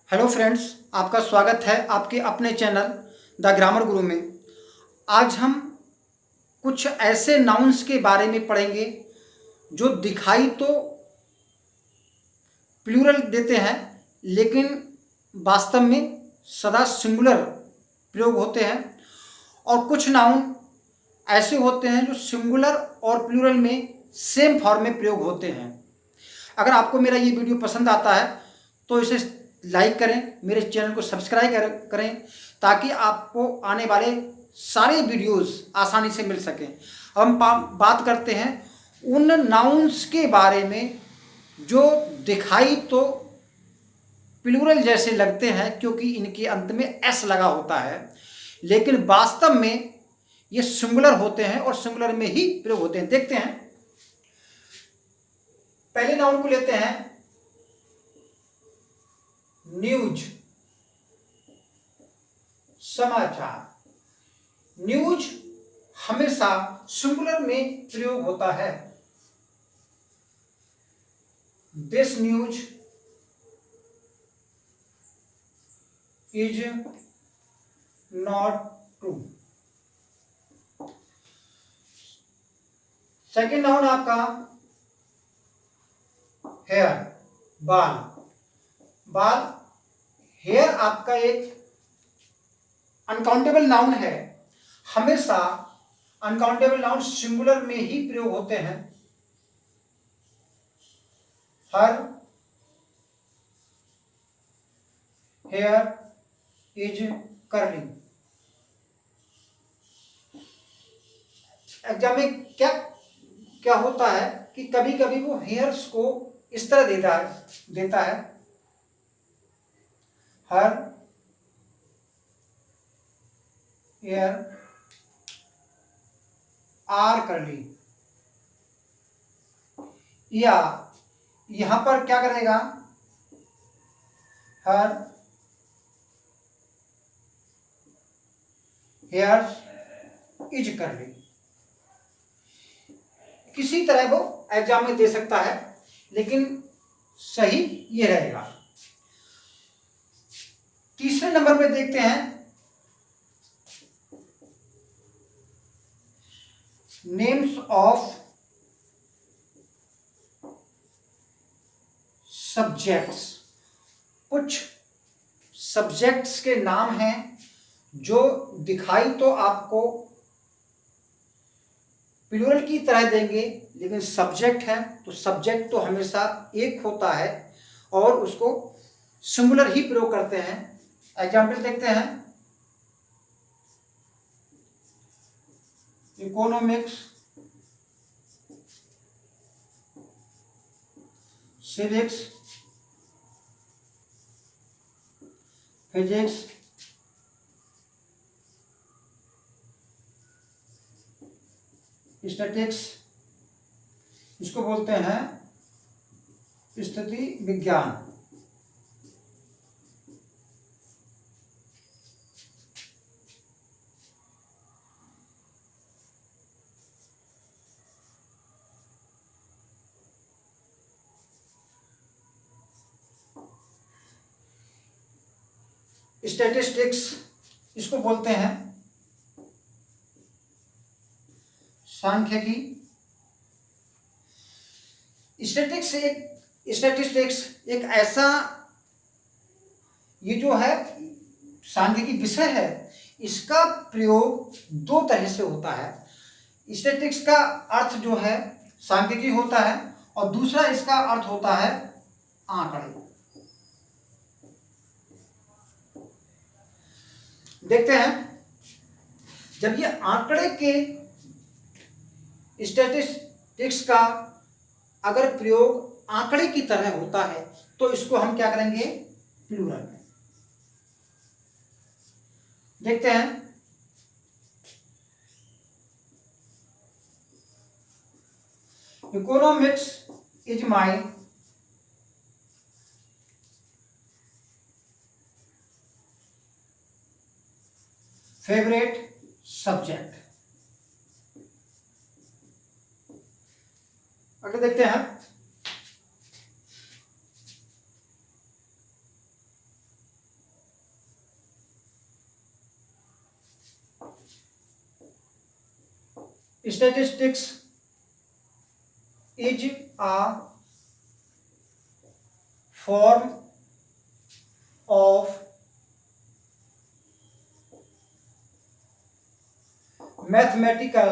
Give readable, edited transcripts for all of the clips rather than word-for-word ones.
Hello friends, आपका स्वागत है आपके अपने चैनल द ग्रामर गुरु में। आज हम कुछ ऐसे नाउन्स के बारे में पढ़ेंगे जो दिखाई तो प्लूरल देते हैं, लेकिन वास्तव में सदा सिंगुलर प्रयोग होते हैं। और कुछ नाउन ऐसे होते हैं जो सिंगुलर और प्लूरल में सेम फॉर्म में प्रयोग होते हैं। अगर आपको मेरा ये वीडियो पसंद आता है तो इसे लाइक करें, मेरे चैनल को सब्सक्राइब करें ताकि आपको आने वाले सारे वीडियोस आसानी से मिल सकें। हम बात करते हैं उन नाउन्स के बारे में जो दिखाई तो प्लूरल जैसे लगते हैं क्योंकि इनके अंत में एस लगा होता है, लेकिन वास्तव में ये सिंगुलर होते हैं और सिंगुलर में ही प्रयोग होते हैं। देखते हैं, पहले नाउन को लेते हैं न्यूज, समाचार। न्यूज हमेशा सिंगुलर में प्रयोग होता है। This news is not true. Second noun आपका हेयर, बाल। बाल, हेयर आपका एक अनकाउंटेबल नाउन है। हमेशा अनकाउंटेबल नाउन सिंगुलर में ही प्रयोग होते हैं। Her here is curly. Exam में क्या क्या होता है कि कभी कभी वो हेयर्स को इस तरह देता है हर हेयर आर कर्ली, या यहां पर क्या करेगा, हर हेयर्स इज कर्ली। किसी तरह वो एग्जाम में दे सकता है, लेकिन सही ये रहेगा। तीसरे नंबर पे देखते हैं नेम्स ऑफ सब्जेक्ट्स। कुछ सब्जेक्ट्स के नाम हैं जो दिखाई तो आपको प्लूरल की तरह देंगे, लेकिन सब्जेक्ट है तो सब्जेक्ट तो हमेशा एक होता है और उसको सिंगुलर ही प्रयोग करते हैं। एग्जाम्पल देखते हैं, इकोनॉमिक्स, सिविक्स, फिजिक्स, स्टैटिस्टिक्स, इसको बोलते हैं स्थिति विज्ञान। स्टैटिस्टिक्स इसको बोलते हैं सांख्यिकी। स्टैटिस्टिक्स एक ऐसा, ये जो है सांख्यिकी विषय है, इसका प्रयोग दो तरह से होता है। स्टैटिस्टिक्स का अर्थ जो है सांख्यिकी होता है और दूसरा इसका अर्थ होता है आंकड़े। देखते हैं, जब ये आंकड़े के स्टैटिस्टिक्स का अगर प्रयोग आंकड़े की तरह होता है तो इसको हम क्या करेंगे, प्लूरल में। देखते हैं, economics is my favourite subject. आगे देखते हैं, statistics is a form of mathematical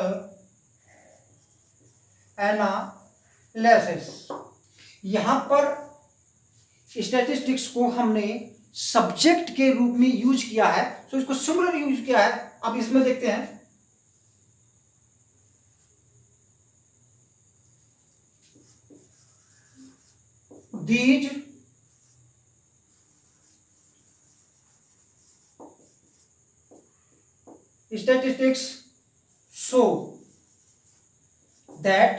analysis. यहाँ पर स्टैटिस्टिक्स को हमने सब्जेक्ट के रूप में यूज किया है, तो इसको सिंगुलर यूज किया है। अब इसमें देखते हैं, these statistics show that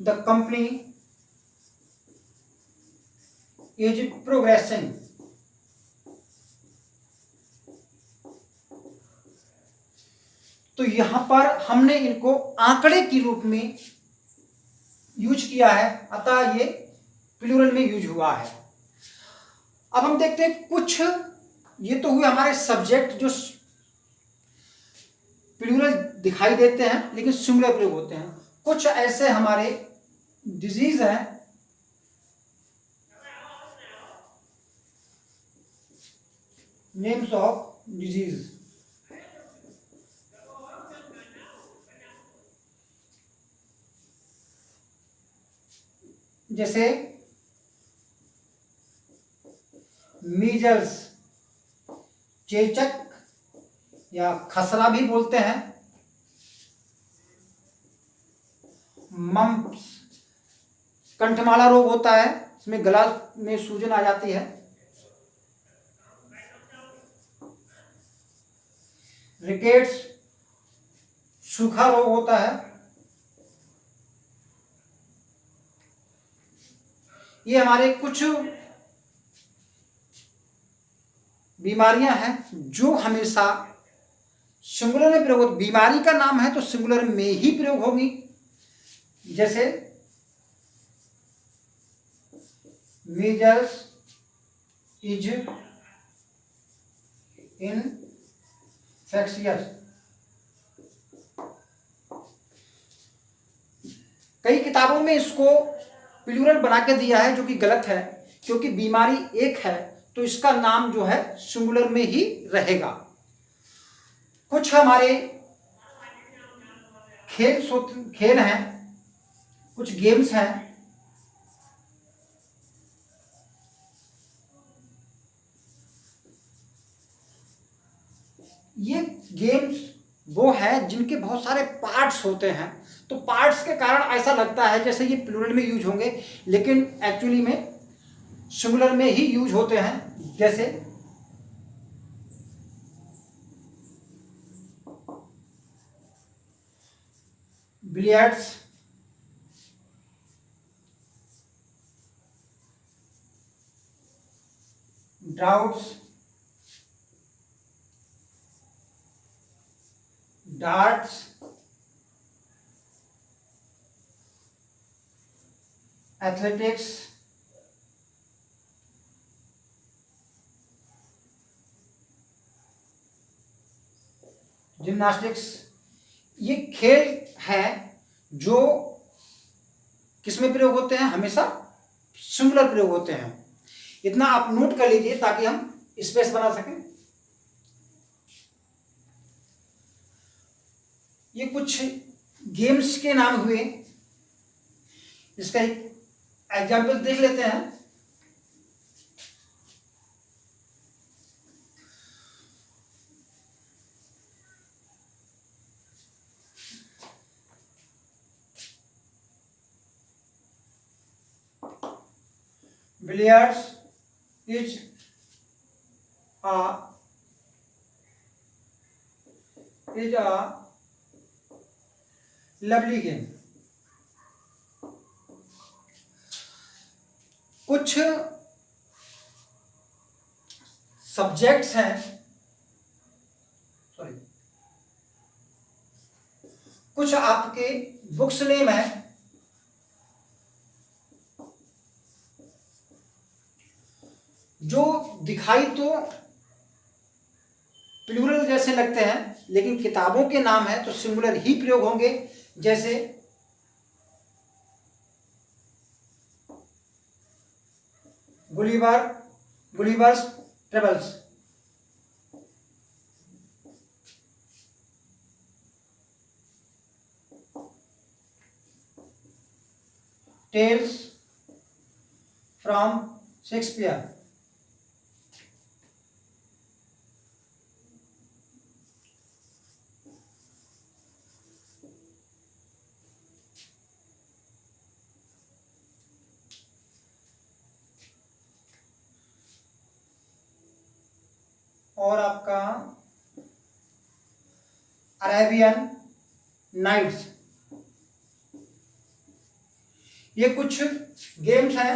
the company is progressing तो यहां पर हमने इनको आंकड़े के रूप में यूज किया है, अतः ये प्लूरल में यूज हुआ है। अब हम देखते हैं कुछ, ये तो हुए हमारे सब्जेक्ट जो प्लूरल दिखाई देते हैं लेकिन सिंगुलर प्रयोग होते हैं। कुछ ऐसे हमारे डिजीज हैं नेम्स ऑफ डिजीज, जैसे मीजल्स, चेचक या खसरा भी बोलते हैं, मम्प्स कंठमाला रोग होता है, इसमें गला में सूजन आ जाती है, रिकेट्स सूखा रोग होता है। ये हमारे कुछ बीमारियां हैं जो हमेशा सिंगुलर में प्रयोग होती, बीमारी का नाम है तो सिंगुलर में ही प्रयोग होगी। जैसे मीजल्स इज इनफेक्शियस। कई किताबों में इसको प्लूरल बना के दिया है जो कि गलत है, क्योंकि बीमारी एक है तो इसका नाम जो है सिंगुलर में ही रहेगा। कुछ हमारे खेल हैं, कुछ गेम्स हैं, ये गेम्स वो है जिनके बहुत सारे पार्ट्स होते हैं, तो पार्ट्स के कारण ऐसा लगता है जैसे ये प्लूरल में यूज होंगे, लेकिन एक्चुअली में सिंगुलर में ही यूज होते हैं। जैसे billiards, droughts, darts, athletics, gymnastics, ये खेल हैं जो किसमें प्रयोग होते हैं, हमेशा सिंगुलर प्रयोग होते हैं। इतना आप नोट कर लीजिए ताकि हम स्पेस बना सकें। ये कुछ गेम्स के नाम हुए, इसका एक एग्जाम्पल देख लेते हैं। Billiards is a lovely game। कुछ सब्जेक्ट्स हैं, सॉरी, कुछ आपके बुक्स नेम है, जो दिखाई तो प्लूरल जैसे लगते हैं, लेकिन किताबों के नाम है तो सिंगुलर ही प्रयोग होंगे। जैसे Gulliver, Gulliver's Travels. Tales from Shakespeare. और आपका अरेबियन नाइट्स। ये कुछ गेम्स हैं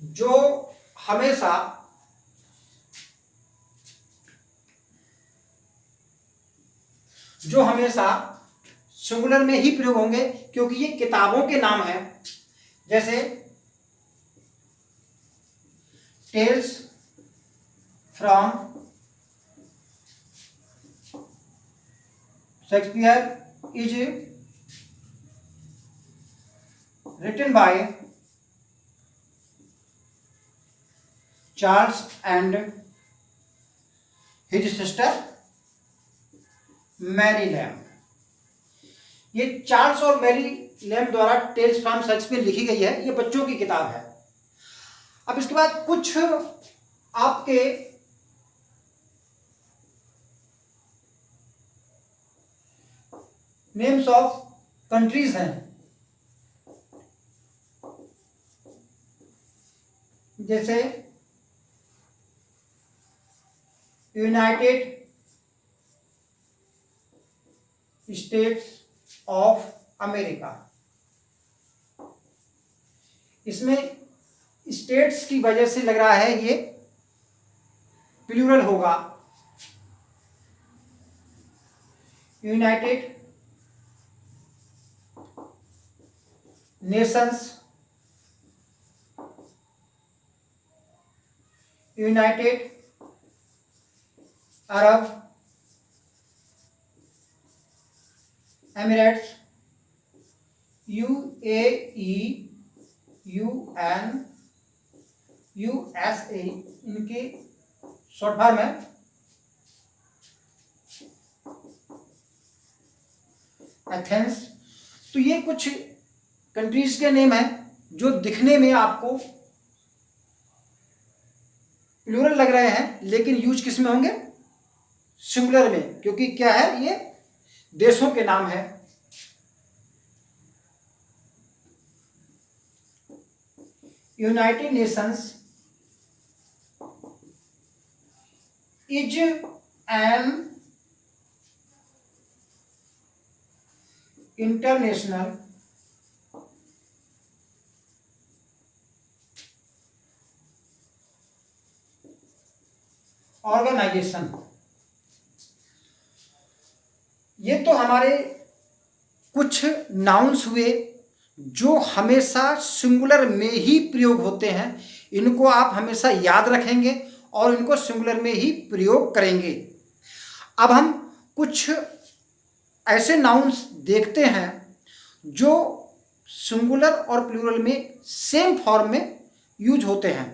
जो हमेशा सिंगुलर में ही प्रयोग होंगे, क्योंकि ये किताबों के नाम हैं। जैसे Tales from Shakespeare is written by Charles and his sister Mary Lamb। ये चार्ल्स और मैरी लैम्ब द्वारा टेल्स फ्रॉम शेक्सपियर लिखी गई है। ये बच्चों की किताब है। अब इसके बाद कुछ आपके नेम्स ऑफ कंट्रीज हैं। जैसे यूनाइटेड स्टेट्स ऑफ अमेरिका। इसमें स्टेट्स की वजह से लग रहा है ये प्लूरल होगा। United Nations, United Arab Emirates, UAE, UN, USA इनके शॉर्ट फॉर्म है। एथेंस। तो ये कुछ कंट्रीज के नेम हैं जो दिखने में आपको प्लूरल लग रहे हैं, लेकिन यूज किस में होंगे? सिंगुलर में, क्योंकि क्या है, ये देशों के नाम है। United Nations is an international organisation. ये तो हमारे कुछ नाउन्स हुए जो हमेशा सिंगुलर में ही प्रयोग होते हैं। इनको आप हमेशा याद रखेंगे और इनको सिंगुलर में ही प्रयोग करेंगे। अब हम कुछ ऐसे नाउन्स देखते हैं जो सिंगुलर और प्लूरल में सेम फॉर्म में यूज होते हैं।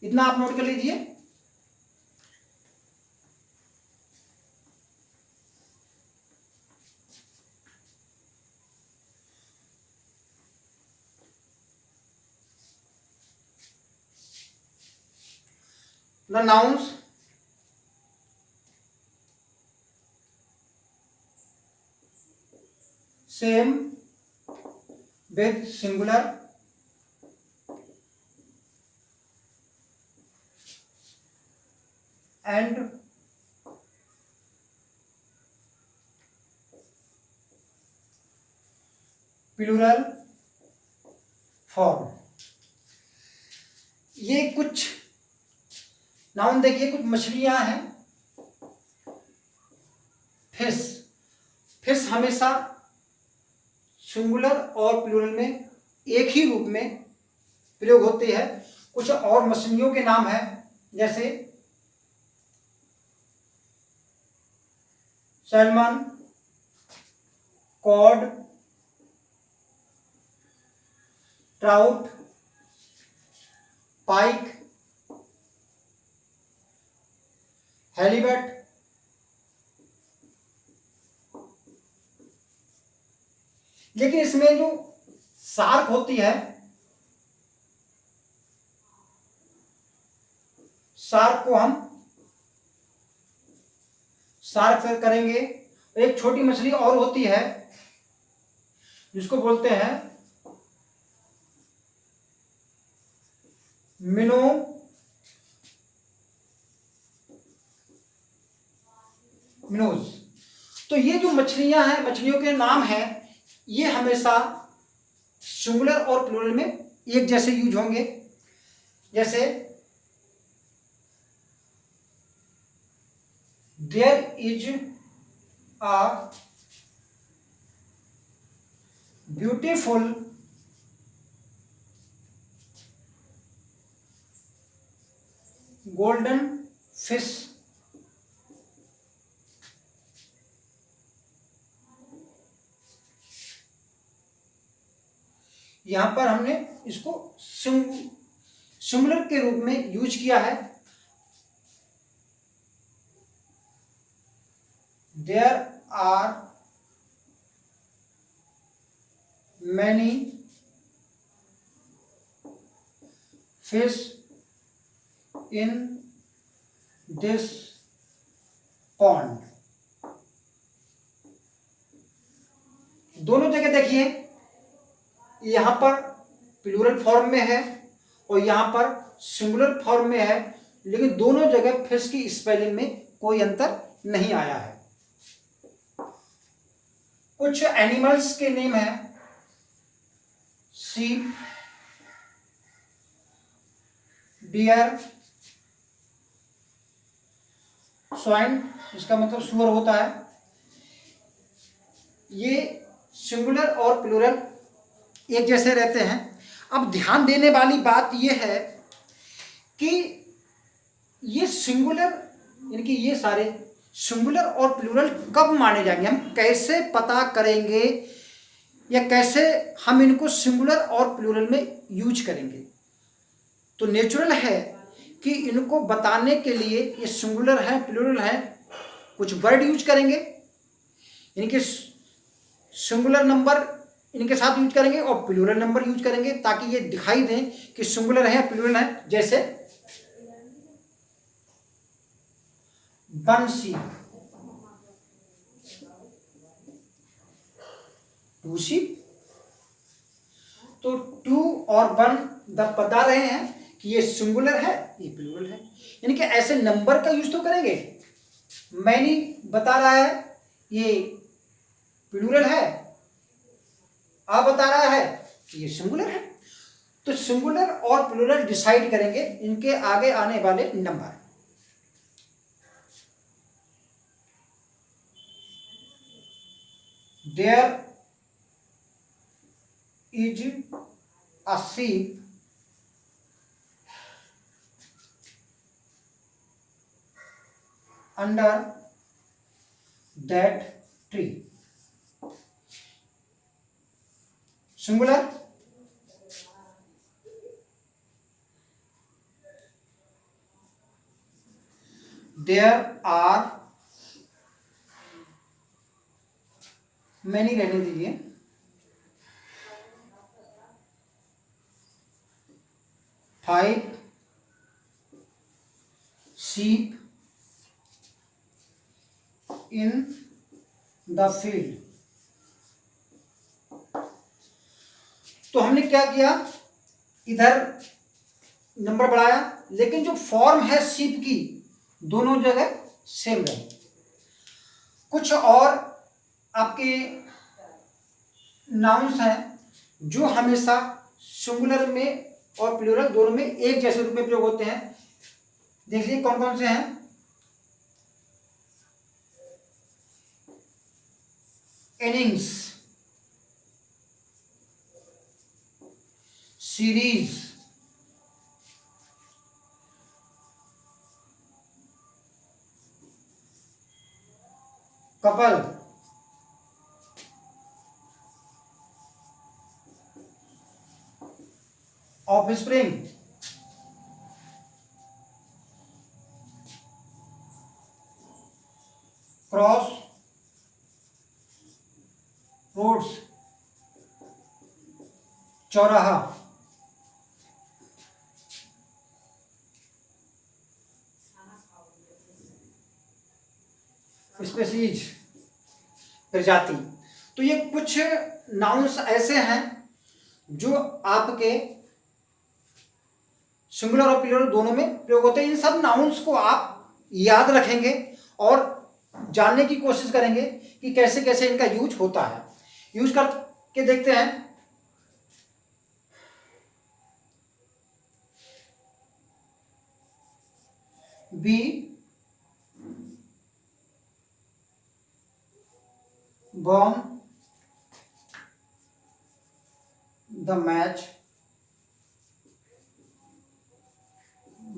इतना आप नोट कर लीजिए। The nouns same with singular and plural form. ये कुछ नाउन देखिए, कुछ मछलियां हैं। फिश। फिश हमेशा सिंगुलर और प्लूरल में एक ही रूप में प्रयोग होते हैं। कुछ और मछलियों के नाम हैं, जैसे सैल्मन, कॉड, ट्राउट, पाइक, हेलीबट, लेकिन इसमें जो शार्क होती है, शार्क को हम शार्क फिर करेंगे। एक छोटी मछली और होती है जिसको बोलते हैं मिनो, मिनोज। तो ये जो मछलियां हैं, मछलियों के नाम हैं, ये हमेशा सिंगुलर और प्लूरल में एक जैसे यूज होंगे। जैसे there is a beautiful golden fish, यहां पर हमने इसको सिंगुलर के रूप में यूज किया है। There are many fish in this pond. दोनों जगह देखिए, यहां पर प्लूरल फॉर्म में है और यहां पर सिंगुलर फॉर्म में है, लेकिन दोनों जगह फिश की स्पेलिंग में कोई अंतर नहीं आया है। कुछ एनिमल्स के नेम है, शीप, डियर, स्वाइन, इसका मतलब सुअर होता है। ये सिंगुलर और प्लूरल एक जैसे रहते हैं। अब ध्यान देने वाली बात यह है कि ये सिंगुलर, यानी कि ये सारे सिंगुलर और प्लूरल कब माने जाएंगे, हम कैसे पता करेंगे या कैसे हम इनको सिंगुलर और प्लूरल में यूज करेंगे। तो नेचुरल है कि इनको बताने के लिए ये सिंगुलर है प्लूरल है, कुछ वर्ड यूज करेंगे, इनके सिंगुलर नंबर इनके साथ यूज करेंगे और प्लूरल नंबर यूज करेंगे, ताकि ये दिखाई दें कि सिंगुलर है या प्लूरल है। जैसे बंसी, टू शीप, तो टू और वन बता रहे हैं कि ये सिंगुलर है ये प्लूरल है, यानी कि ऐसे नंबर का यूज तो करेंगे। मैनी बता रहा है ये प्लूरल है, आ बता रहा है कि ये सिंगुलर है। तो सिंगुलर और प्लूरल डिसाइड करेंगे इनके आगे आने वाले नंबर। There is a sheep under that tree। Singular, there are many, रहने दीजिए, 5 sheep in the field। तो हमने क्या किया, इधर नंबर बढ़ाया, लेकिन जो फॉर्म है शीप की दोनों जगह सेम रहे। कुछ और आपके नाउन्स हैं जो हमेशा सिंगुलर में और प्लूरल दोनों में एक जैसे रूप में प्रयोग होते हैं। देखिए कौन कौन से हैं। Innings, series, couple, offspring, crossroads, चौराहा, स्पीशीज, प्रजाति। तो ये कुछ नाउन्स ऐसे हैं जो आपके सिंगुलर और प्लूरल दोनों में प्रयोग होते हैं। इन सब नाउन्स को आप याद रखेंगे और जानने की कोशिश करेंगे कि कैसे कैसे इनका यूज होता है। यूज करके देखते हैं। B won the match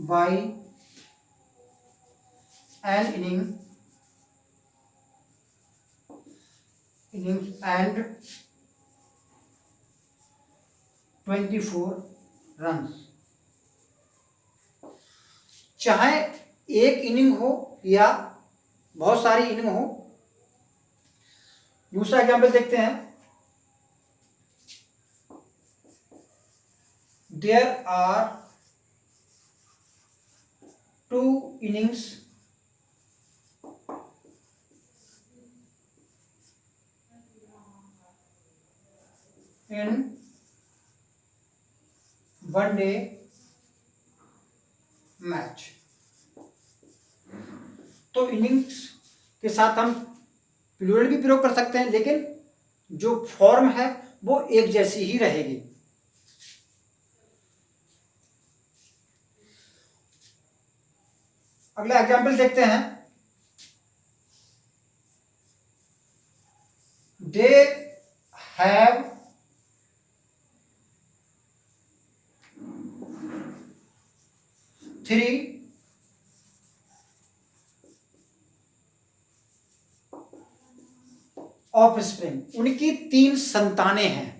by an innings and 24 runs। चाहे एक इनिंग हो या बहुत सारी इनिंग हो। दूसरा एग्जाम्पल देखते हैं। There are 2 innings in one day match. तो इनिंग्स के साथ हम प्लूरल भी प्रयोग कर सकते हैं, लेकिन जो फॉर्म है वो एक जैसी ही रहेगी। अगला एग्जाम्पल देखते हैं। They have 3 offspring. उनकी 3 संतानें हैं।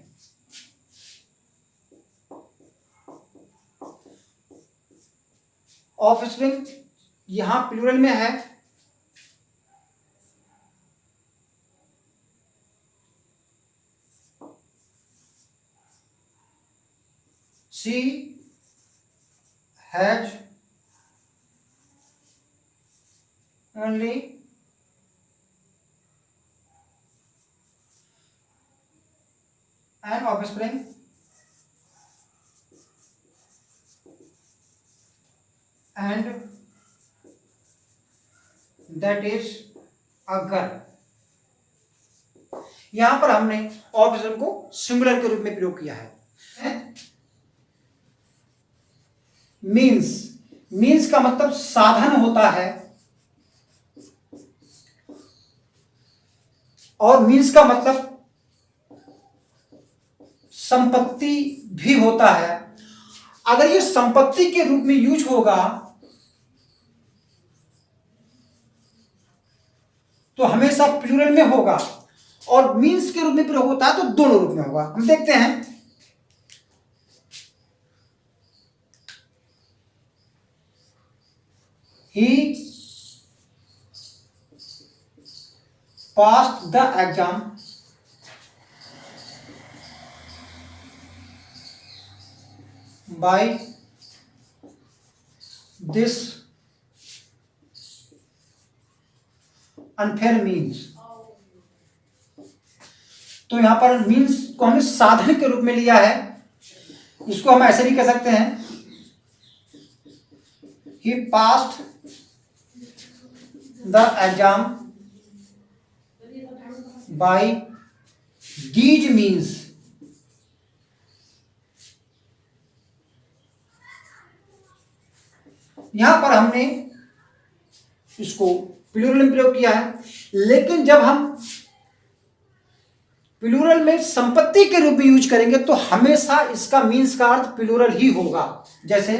ऑफस्प्रिंग यहां प्लूरल में है। She has only an offspring and that is a girl। यहां पर हमने ऑफस्प्रिंग को सिंगुलर के रूप में प्रयोग किया है। मीन्स का मतलब साधन होता है, और मीन्स का मतलब संपत्ति भी होता है। अगर ये संपत्ति के रूप में यूज होगा तो हमेशा प्लूरल में होगा, और मीन्स के रूप में प्रयोग होता है तो दोनों रूप में होगा। हम देखते हैं। ही passed the exam by this unfair means। तो यहां पर मीन्स को हमने साधन के रूप में लिया है। इसको हम ऐसे भी कह सकते हैं, he passed the exam by these means। यहां पर हमने इसको प्लूरल में प्रयोग किया है, लेकिन जब हम प्लूरल में संपत्ति के रूप में यूज करेंगे तो हमेशा इसका मीन्स का अर्थ प्लूरल ही होगा। जैसे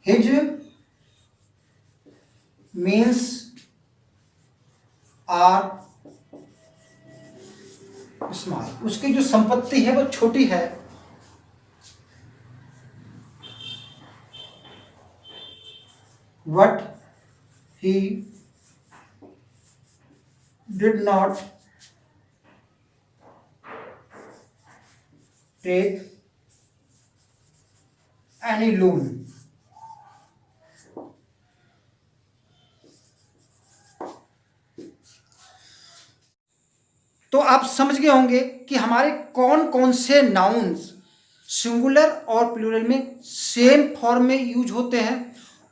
हिज मीन्स आर स्मॉल, उसकी जो संपत्ति है वो छोटी है। What he did not take any loan. तो आप समझ गए होंगे कि हमारे कौन कौन से नाउन्स सिंगुलर और प्लूरल में सेम फॉर्म में यूज होते हैं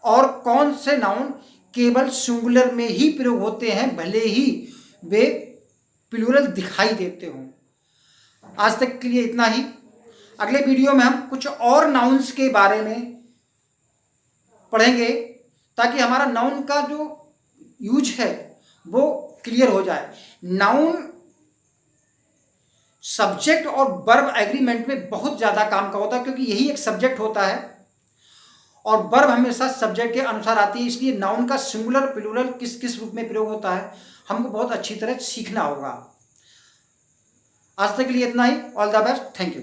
और कौन से नाउन केवल सिंगुलर में ही प्रयोग होते हैं भले ही वे प्लूरल दिखाई देते हों। आज तक के लिए इतना ही। अगले वीडियो में हम कुछ और नाउन्स के बारे में पढ़ेंगे ताकि हमारा नाउन का जो यूज है वो क्लियर हो जाए। नाउन सब्जेक्ट और वर्ब एग्रीमेंट में बहुत ज़्यादा काम का होता है क्योंकि यही एक सब्जेक्ट होता है और वर्ब हमेशा सब्जेक्ट के अनुसार आती है, इसलिए नाउन का सिंगुलर प्लूरल किस किस रूप में प्रयोग होता है हमको बहुत अच्छी तरह सीखना होगा। आज तक के लिए इतना ही। All the best. Thank you.